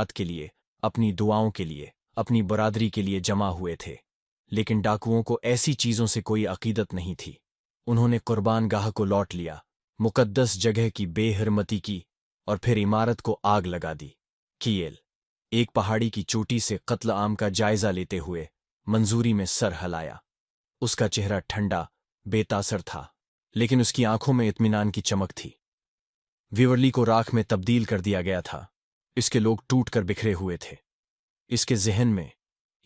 अत के लिए, अपनी दुआओं के लिए, अपनी बरादरी के लिए जमा हुए थे। लेकिन डाकुओं को ऐसी चीज़ों से कोई अकीदत नहीं थी। उन्होंने कुर्बान गाह को लौट लिया, मुकद्दस जगह की बेहरमती की और फिर इमारत को आग लगा दी। कीएल एक पहाड़ी की चोटी से कत्ल आम का जायजा लेते हुए मंजूरी में सर हिलाया। उसका चेहरा ठंडा, बेतासर था, लेकिन उसकी आंखों में इत्मीनान की चमक थी। विवर्ली को राख में तब्दील कर दिया गया था। इसके लोग टूटकर बिखरे हुए थे। इसके ज़हन में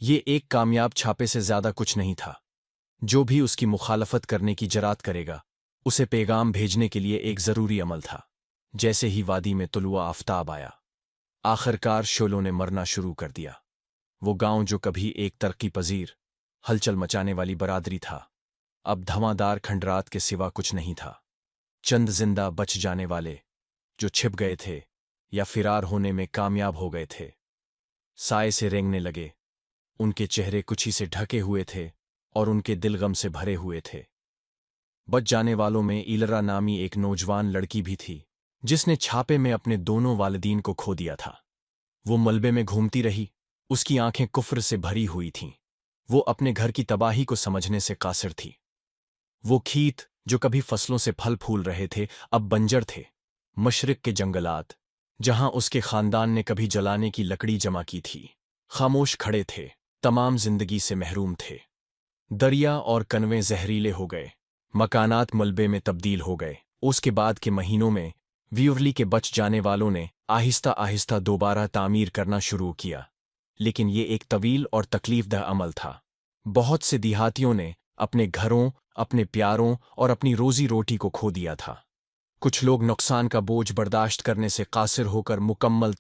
ये एक कामयाब छापे से ज्यादा कुछ नहीं था। जो भी उसकी मुखालफत करने की जरात करेगा, उसे पैगाम भेजने के लिए एक जरूरी अमल था। जैसे ही वादी में तुलुआ आफताब आया, आखिरकार शोलों ने मरना शुरू कर दिया। वो गांव जो कभी एक तरक्की पजीर, हलचल मचाने वाली बरादरी था, अब धुआंधार खंडरात के सिवा कुछ नहीं था। चंद जिंदा बच जाने वाले, जो छिप गए थे या फिरार होने में कामयाब हो गए थे, साए से रेंगने लगे। उनके चेहरे कुछ ही से ढके हुए थे और उनके दिल गम से भरे हुए थे। बच जाने वालों में इलरा नामी एक नौजवान लड़की भी थी, जिसने छापे में अपने दोनों वालिदीन को खो दिया था। वो मलबे में घूमती रही, उसकी आंखें कुफ्र से भरी हुई थीं। वो अपने घर की तबाही को समझने से कासिर थी। वो खेत जो कभी फसलों से फल फूल रहे थे, अब बंजर थे। मशरिक के जंगलात, जहां उसके खानदान ने कभी जलाने की लकड़ी जमा की थी, खामोश खड़े थे, तमाम जिंदगी से महरूम थे। दरिया और कनवे जहरीले हो गए, मकानात मलबे में तब्दील हो गए। उसके बाद के महीनों में व्यूवली के बच जाने वालों ने आहिस्ता आहिस्ता दोबारा तामीर करना शुरू किया, लेकिन ये एक तवील और तकलीफदह अमल था। बहुत से देहातियों ने अपने घरों, अपने प्यारों और अपनी रोजी रोटी को खो दिया था। कुछ लोग नुकसान का बोझ बर्दाश्त करने से कासिर होकर मुकम्मल